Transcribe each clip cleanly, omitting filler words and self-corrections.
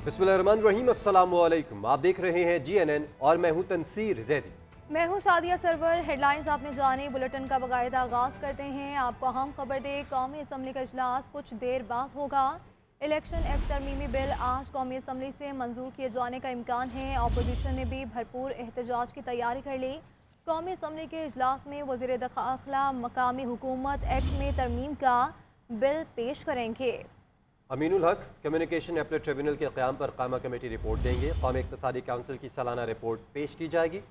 बिस्मिल्लाहिर्रहमानिर्रहीम, अस्सलामु अलैकुम। आप देख रहे हैं GNN और मैं हूं तनसीर जैदी। मैं हूं सादिया सरवर। हेडलाइंस आपने जाने, बुलेटिन का बाकायदा आगाज करते हैं। आपको अहम खबर दे, कौमी असम्बली का इजलास कुछ देर बाद होगा। इलेक्शन एक्ट तरमीमी बिल आज कौमी असम्बली से मंजूर किए जाने का इम्कान है। अपोजिशन ने भी भरपूर एहतजाज की तैयारी कर ली। कौमी असम्बली के इजलास में वज़ीर दाखिला मकामी हुकूमत एक्ट में तरमीम का बिल पेश करेंगे। अमीनुल हक कम्युनिकेशन अपीलेट ट्रिब्यूनल के क़याम पर कायमा कमेटी रिपोर्ट देंगे। कौमी इक़्तिसादी काउंसिल की सालाना रिपोर्ट पेश की जाएगी।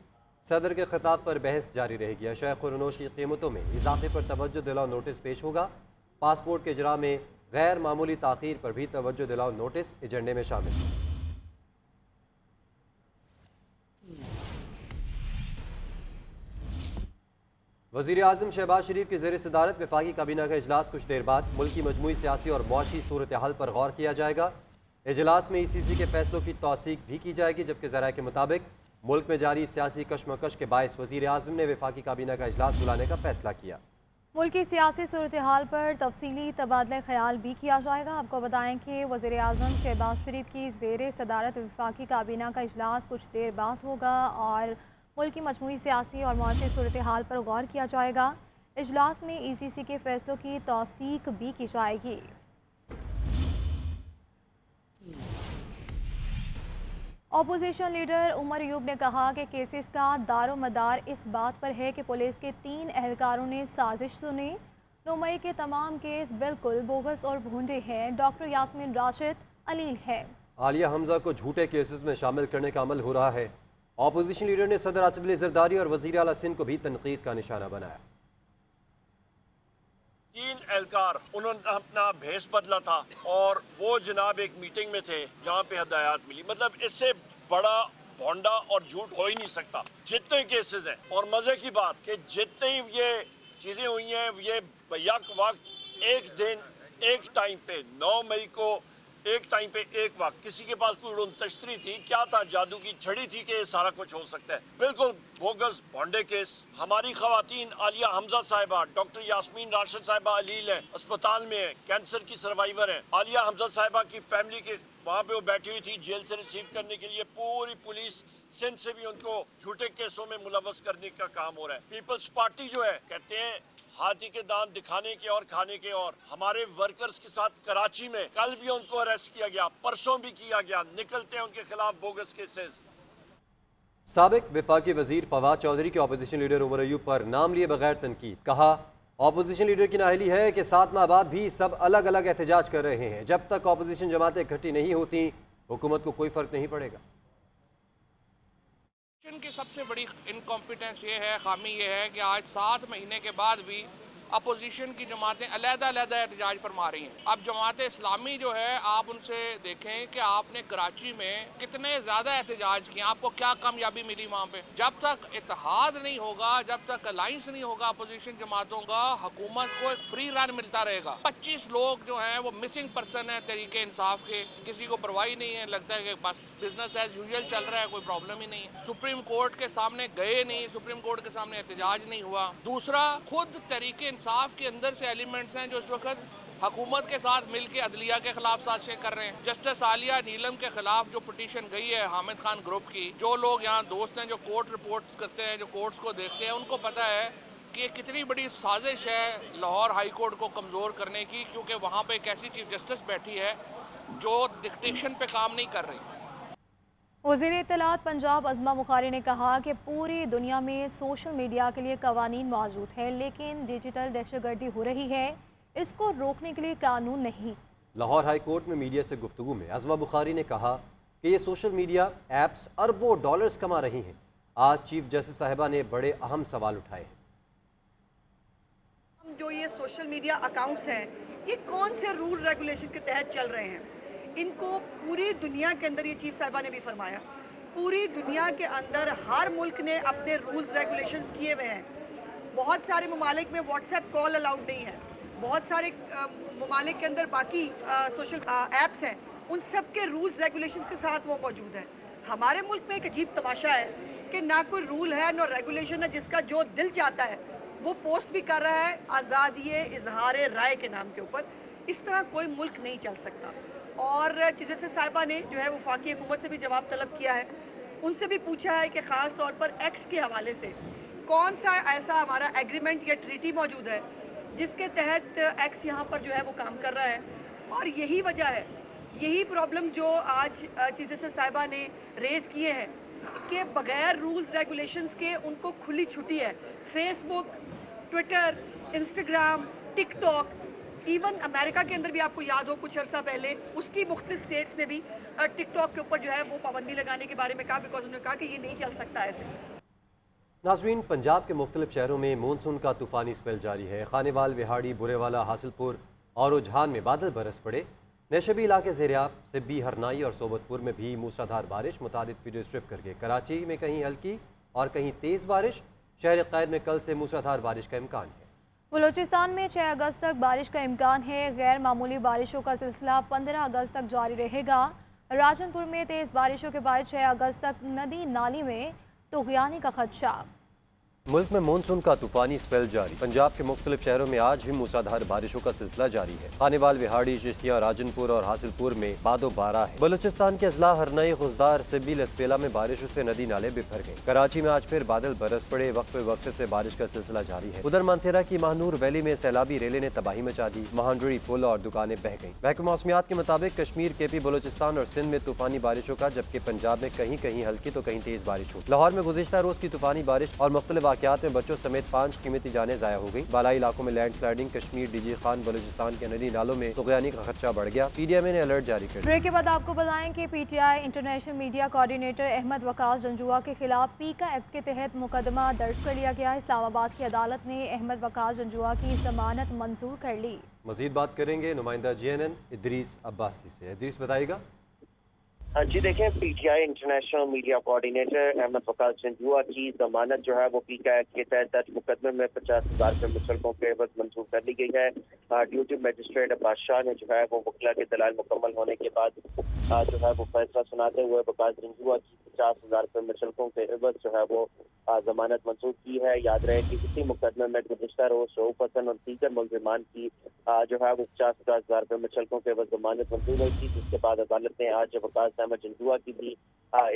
सदर के खिताब पर बहस जारी रहेगी। अशिया खुरनोश की कीमतों में इजाफे पर तवज्जो दिलाओ नोटिस पेश होगा। पासपोर्ट के इजरा में गैर मामूली ताख़ीर पर भी तवज्जो दिलाओ नोटिस एजेंडे में शामिल। वज़ीर आज़म शहबाज शरीफ की ज़ेर सदारत वफाकी काबीना का इजलास कुछ देर बाद मुल्क की मजमूई सियासी और मुआशी सूरत हाल पर गौर किया जाएगा। इजलास में ECC के फैसलों की तौसीक भी की जाएगी, जबकि ज़राए के मुताबिक मुल्क में जारी सियासी कशमकश के बायस वज़ीर आज़म ने वफाकी काबीना का इजलास बुलाने का फैसला किया। मुल्क की सियासी सूरत हाल पर तफसीली तबादला ख्याल भी किया जाएगा। आपको बताएं कि वज़ीर आज़म शहबाज शरीफ की ज़ेर सदारत वफाकी काबीना का इजलास कुछ देर बाद होगा और मुल्क की मजमूई सियासी और मुआशी सूरत हाल पर गौर किया जाएगा। इजलास में ECC के फैसलों की तौसीक भी की जाएगी। अपोजिशन लीडर उमर अयूब ने कहा कि केसेस का दारो मदार इस बात पर है कि पुलिस के 3 एहलकारों ने साजिश सुनी। 9 मई के तमाम केस बिल्कुल बोगस और भूंडे हैं। डॉक्टर यास्मीन राशिद अलील है। आलिया हमजा को झूठे केसेस में शामिल करने का अमल हो रहा है। अपोजिशन लीडर ने सदर आसिफ अली जरदारी और वज़ीर आला सिंध को भी तनकीद का निशाना बनाया। 3 एहलकार उन्होंने अपना भेस बदला था और वो जनाब एक मीटिंग में थे जहाँ पे हदायत मिली। मतलब इससे बड़ा भोंडा और झूठ हो ही नहीं सकता। जितने केसेस हैं, और मजे की बात कि जितनी ये चीजें हुई हैं, ये यक वक्त एक दिन एक टाइम पे 9 मई को एक टाइम पे एक वक्त किसी के पास कोई तश्तरी थी, क्या था, जादू की छड़ी थी कि ये सारा कुछ हो सकता है। बिल्कुल बोगस भोंडे केस। हमारी खवातीन आलिया हमजा साहिबा, डॉक्टर यास्मीन राशिद साहिबा अलील है, अस्पताल में है, कैंसर की सर्वाइवर है। आलिया हमजा साहिबा की फैमिली के वहां पे वो बैठी हुई थी जेल से रिसीव करने के लिए। पूरी पुलिस सिंध से भी उनको झूठे केसों में मुलव्वस करने का काम हो रहा है। पीपल्स पार्टी जो है, कहते हैं हाथी के दांत दिखाने के और खाने के। और हमारे वर्कर्स के साथ कराची में कल भी उनको अरेस्ट किया गया, परसों भी किया गया। निकलते हैं उनके खिलाफ बोगस केसेस। साबिक वफाकी वजीर फवाद चौधरी के अपोजिशन लीडर उमर अयूब पर नाम लिए बगैर तनकीद। कहा, अपोजिशन लीडर की नाअहली है कि 7 माह बाद भी सब अलग अलग एहतजाज कर रहे हैं। जब तक अपोजिशन जमातें इकट्ठी नहीं होती, हुकूमत को कोई फर्क नहीं पड़ेगा। की सबसे बड़ी इनकॉम्पिटेंस ये है, खामी ये है कि आज 7 महीने के बाद भी अपोजिशन की जमातें अलग-अलग एहतजाज फरमा रही हैं। अब जमात इस्लामी जो है, आप उनसे देखें कि आपने कराची में कितने ज्यादा एहतजाज किए, आपको क्या कामयाबी मिली वहां पे। जब तक इत्तेहाद नहीं होगा, जब तक अलायंस नहीं होगा अपोजिशन जमातों का, हुकूमत को एक फ्री रन मिलता रहेगा। 25 लोग जो हैं वो मिसिंग पर्सन है तरीके इंसाफ के, किसी को परवाही नहीं है, लगता है कि बस बिजनेस एज यूजुअल चल रहा है, कोई प्रॉब्लम ही नहीं है। सुप्रीम कोर्ट के सामने गए नहीं, सुप्रीम कोर्ट के सामने एहतजाज नहीं हुआ। दूसरा, खुद तरीके इंसाफ के अंदर से एलिमेंट्स हैं जो इस वक्त हुकूमत के साथ मिलकर अदलिया के खिलाफ साजिशें कर रहे हैं। जस्टिस आलिया नीलम के खिलाफ जो पिटीशन गई है हामिद खान ग्रुप की, जो लोग यहाँ दोस्त हैं, जो कोर्ट रिपोर्ट करते हैं, जो कोर्ट्स को देखते हैं, उनको पता है कि कितनी बड़ी साजिश है लाहौर हाई कोर्ट को कमजोर करने की, क्योंकि वहां पे एक ऐसी चीफ जस्टिस बैठी है जो डिक्टेशन पे काम नहीं कर रही। वज़ीर इत्तलात पंजाब अज़मा बुखारी ने कहा कि पूरी दुनिया में सोशल मीडिया के लिए कवानीन मौजूद है, लेकिन डिजिटल दहशतगर्दी हो रही है, इसको रोकने के लिए कानून नहीं। लाहौर हाई कोर्ट में मीडिया से गुफ्तगू में अज़मा बुखारी ने कहा कि ये सोशल मीडिया ऐप्स अरबों डॉलर्स कमा रही हैं। आज चीफ जस्टिस साहिबा ने बड़े अहम सवाल उठाए हैं। जो ये सोशल मीडिया अकाउंट्स हैं, ये कौन से रूल रेगुलेशन के तहत चल रहे हैं? इनको पूरी दुनिया के अंदर, ये चीफ साहिबा ने भी फरमाया, पूरी दुनिया के अंदर हर मुल्क ने अपने रूल्स रेगुलेशंस किए हुए हैं। बहुत सारे ममालिक में व्हाट्सएप कॉल अलाउड नहीं है, बहुत सारे ममालिक के अंदर बाकी सोशल ऐप्स हैं, उन सब के रूल्स रेगुलेशंस के साथ वो मौजूद है। हमारे मुल्क में एक अजीब तमाशा है कि ना कोई रूल है ना रेगुलेशन है, जिसका जो दिल चाहता है वो पोस्ट भी कर रहा है आज़ादी इजहार राय के नाम के ऊपर। इस तरह कोई मुल्क नहीं चल सकता। और चीफ जस्टिस साहिबा ने जो है वफाकी हुकूमत से भी जवाब तलब किया है, उनसे भी पूछा है कि ख़ास तौर पर एक्स के हवाले से कौन सा ऐसा हमारा एग्रीमेंट या ट्रीटी मौजूद है जिसके तहत एक्स यहाँ पर जो है वो काम कर रहा है। और यही वजह है, यही प्रॉब्लम्स जो आज चीफ जस्टिस साहिबा ने रेज किए हैं कि बगैर रूल्स रेगुलेशंस के उनको खुली छुट्टी है। Facebook, Twitter, Instagram, TikTok, even America के अंदर भी आपको याद हो कुछ अर्सा पहले उसकी मुख्तलिफ स्टेट्स ने भी टिकटॉक के ऊपर जो है वो पाबंदी लगाने के बारे में कहा, बिकॉज उन्होंने कहा कि ये नहीं चल सकता ऐसे। नाज़रीन, पंजाब के मुख्तलिफ शहरों में मानसून का तूफ़ानी स्पेल जारी है। खानेवाल, विहाड़ी, बुरेवाला, हासिलपुर और रुझान में बादल बरस पड़े। नेशबी इलाके ज़ेरियाब, सिब्बी, हरनाई और सोबतपुर में भी मूसलाधार बारिश मुतादिद वीडियो स्ट्रिप करके। कराची में कहीं हल्की और कहीं तेज़ बारिश। शहर क़ैद में कल से मूसलाधार बारिश का इम्कान है। बलूचिस्तान में 6 अगस्त तक बारिश का इम्कान है। गैर मामूली बारिशों का सिलसिला 15 अगस्त तक जारी रहेगा। राजनपुर में तेज़ बारिशों के बाद 6 अगस्त तक नदी नाली में तुग़यानी का खदशा। मुल्क में मानसून का तूफानी स्पेल जारी। पंजाब के मुख्तलिफ शहरों में आज भी मूसलाधार बारिशों का सिलसिला जारी है। खानेवाल, विहाड़ी, चिश्तिया, राजनपुर और हासिलपुर में बादो बारा है। बलूचिस्तान के अजला हरनई, खुजदार, सिब्बी, लसपेला में बारिशों से नदी नाले बिफर गए। कराची में आज फिर बादल बरस पड़े। वक्फे वक्फे से बारिश का सिलसिला जारी है। उधर मानसेरा की महानूर वैली में सैलाबी रेले ने तबाही मचा दी। महांडरी पुल और दुकानें बह गईं। महकमा मौसमियात के मुताबिक कश्मीर, केपी, बलूचिस्तान और सिंध में तूफानी बारिशों का, जबकि पंजाब में कहीं कहीं हल्की तो कहीं तेज बारिश हुई। लाहौर में गुज़िश्ता रोज की तूफानी बारिश और मुख्तलिफ वाक़यात में बच्चों समेत 5 कीमती जानें ज़ाया हो गई। बालाई इलाकों में land sliding. Kashmir, DG Khan, Balochistan के नदी नालों में तुग़यानी का खदशा बढ़ गया। पीडीएमए ने अलर्ट जारी कर दिया। ब्रेक के बाद आपको बताएं कि PTI international media coordinator Ahmad Waqas Janjua के खिलाफ पीका एक्ट के तहत मुकदमा दर्ज कर लिया गया। इस्लामाबाद की अदालत ने अहमद वकास जंजुआ की जमानत मंजूर कर ली। मजीद बात करेंगे नुमाइंदा GNN इदरीस अब्बासी से। इदरीस, बताइएगा। जी देखें, PTI international media coordinator Ahmad Waqas Janjua की जमानत जो है वो पीका एक्ट के तहत दर्ज मुकदमे में 50,000 रुपये मुसलकों के एवज मंजूर कर ली गई है। ड्यूटी मजिस्ट्रेट अब्बास शाह ने जो है वो वकला के दलाल मुकम्मल होने के बाद जो है वो फैसला सुनाते हुए वकास जंजुआ की 50,000 रुपये मुसलकों के एवज जो है वो जमानत मंजूर की है। याद रहे कि इसी मुकदमे में गुज़िश्ता रोज शऊफ हसन और दीगर मुलजिमान की जो है वो 50,000 रुपये मुसलकों के एवज जमानत मंजूर हुई थी, जिसके बाद अदालत ने आज वकास अहमद जंजुआ की भी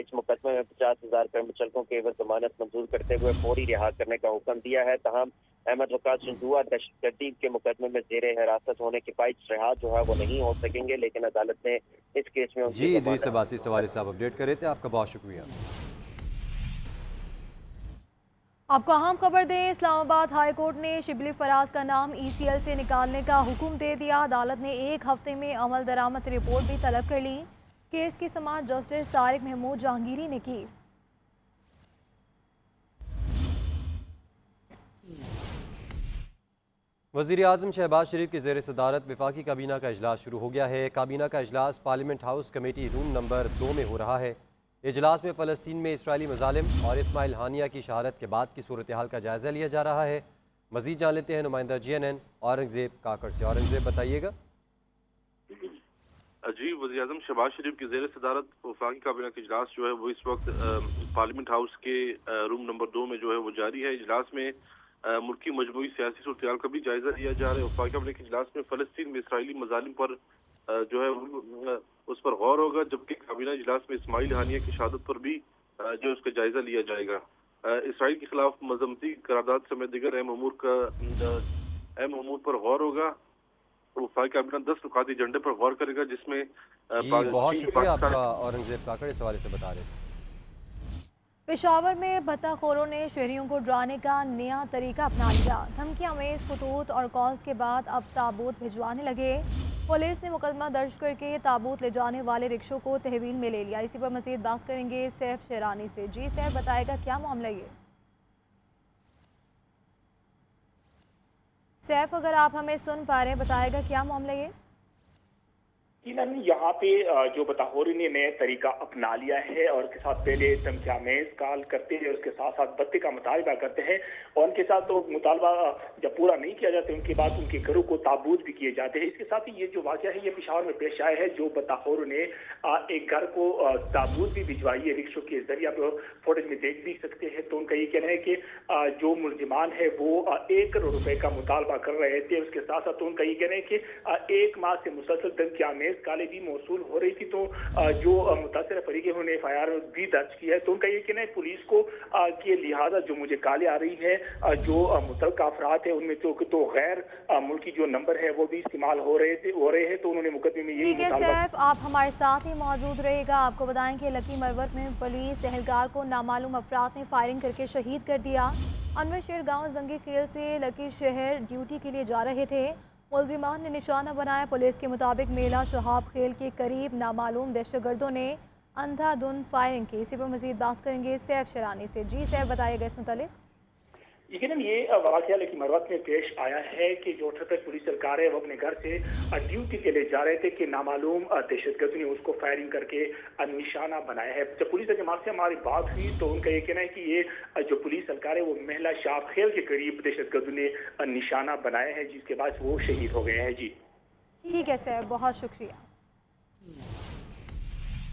इस मुकदमे में 50,000 रुपये मुचलकों के एवज जमानत मंजूर करते हुए फौरी रिहा करने का हुक्म दिया है। तहम अहमद वकास जंजुआ दहशतगर्दी के मुकदमे में जेर हिरासत होने के बाइज रिहा जो है वो नहीं हो सकेंगे, लेकिन अदालत ने इस केस में जी इदरीस अब्बासी सवारी साहब अपडेट कर रहे थे, आपका बहुत शुक्रिया। आपको अहम खबर दें, इस्लामाबाद हाई कोर्ट ने शिबली फराज का नाम ECL से निकालने का हुक्म दे दिया। अदालत ने 1 हफ्ते में अमल दरामद रिपोर्ट भी तलब कर ली। केस की समाअत जस्टिस तारिक महमूद जहांगीरी ने की। वज़ीर आज़म शहबाज शरीफ की ज़ेर सदारत वफाकी काबीना का इजलास शुरू हो गया है। काबीना का इजलास parliament house committee room number 2 में हो रहा है। इजलास में फ़लस्तीन में इसराइली मज़ालिम और इस्माइल हानिया की शहादत के बाद की सूरत हाल का जायज़ा लिया जा रहा है। मज़ीद जान लेते हैं नुमाइंदा GNN औरंगज़ेब काकड़ से। औरंगज़ेब, बताइएगा। जी, वज़ीर आज़म शहबाज शरीफ की ज़ेर सदारत वफाकी काबीना का इजलास जो है वो इस वक्त पार्लियामेंट हाउस के रूम नंबर 2 में जो है वो जारी है। इजलास में मुल्की मजमूई सियासी सूरत हाल का भी जायजा लिया जा रहा है। वफाकी काबीना के इजलास में फ़लस्तीन में इसराइली मज़ालिम पर जो है उस पर गौर होगा, जबकि काबीना इजलास में इस्माइल हानिया की शहादत पर भी जो उसका जायजा लिया जाएगा। इसराइल के खिलाफ मजम्मती करारदाद समेत दीगर अहम अमूर पर गौर होगा। वफाकी काबीना 10 नुकाती एजेंडे पर गौर करेगा, जिसमें बहुत शुक्रिया आपका औरंगज़ेब काकड़ इस हवाले से बता रहे थे। पेशावर में भत्ताखोरों ने शहरियों को डराने का नया तरीका अपना लिया। धमकियां में खतूत और कॉल्स के बाद अब ताबूत भिजवाने लगे। पुलिस ने मुकदमा दर्ज करके ताबूत ले जाने वाले रिक्शों को तहवील में ले लिया। इसी पर मज़ीद बात करेंगे सैफ शेरानी से। जी सैफ, बताएगा क्या मामला ये? सैफ, अगर आप हमें सुन पा रहे हैं, बताएगा क्या मामला ये? यहाँ पे जो भत्ताखोरी ने नया तरीका अपना लिया है और उसके साथ पहले धमकियामेज कॉल करते हैं, उसके साथ साथ भत्ते का मुतालबा करते हैं और उनके साथ तो मुतालबा जब पूरा नहीं किया जाता उनके बाद उनके घरों को ताबूत भी किए जाते हैं। इसके साथ ही ये जो वाक़या है ये पेशावर में पेश आया है। जो भत्ताखोरों ने एक घर को ताबूत भी भिजवाई है रिक्शों के जरिए, आप फुटेज में देख भी सकते हैं। तो उनका ये कहना है कि जो मुलजिमान है वो 1 करोड़ रुपए का मुतालबा कर रहे थे। उसके साथ साथ उनका ये कहना है कि 1 माह से मुसलसल धमकियामेज मेज काले भी मौसूल हो रही थी, तो जो मुतासर फरीक है उन्होंने FIR भी दर्ज किया है। तो उनका ये कहना है पुलिस को कि लिहाजा जो मुझे काले आ रही है, जो मुतल्लिका अफराद है उनमें तो गैर मुल्की जो नंबर है वो भी इस्तेमाल हो रहे हैं, तो उन्होंने मुकदमे में ये ठीक है सैफ, आप हमारे साथ ही मौजूद रहेगा। आपको बताएं कि लकी मरवत में पुलिस एहलकार को नामालूम अफराद ने फायरिंग करके शहीद कर दिया। अनवर शेर गांव जंगी खेल से लकी शहर ड्यूटी के लिए जा रहे थे, मुलजिमान ने निशाना बनाया। पुलिस के मुताबिक मेला शहाब खेल के करीब नामालूम दहशतगर्दों ने अंधाधुंध फायरिंग की। इसी पर मजीद बात करेंगे सैफ शरानी से। जी सैफ, बताइएगा इस मुतालिक। ये वाक़या लकी मरवत में पेश आया है कि जो 78 पुलिस एहलकार है वो अपने घर से ड्यूटी के लिए जा रहे थे कि नामालूम दहशतगर्द ने उसको फायरिंग करके निशाना बनाया है। जब पुलिस जमात से हमारी बात हुई तो उनका ये कहना है कि ये जो पुलिस एहलकार है वो महला शाह खेल के करीब दहशतगर्द ने निशाना बनाया है, जिसके बाद वो शहीद हो गए हैं। जी ठीक है सर, बहुत शुक्रिया।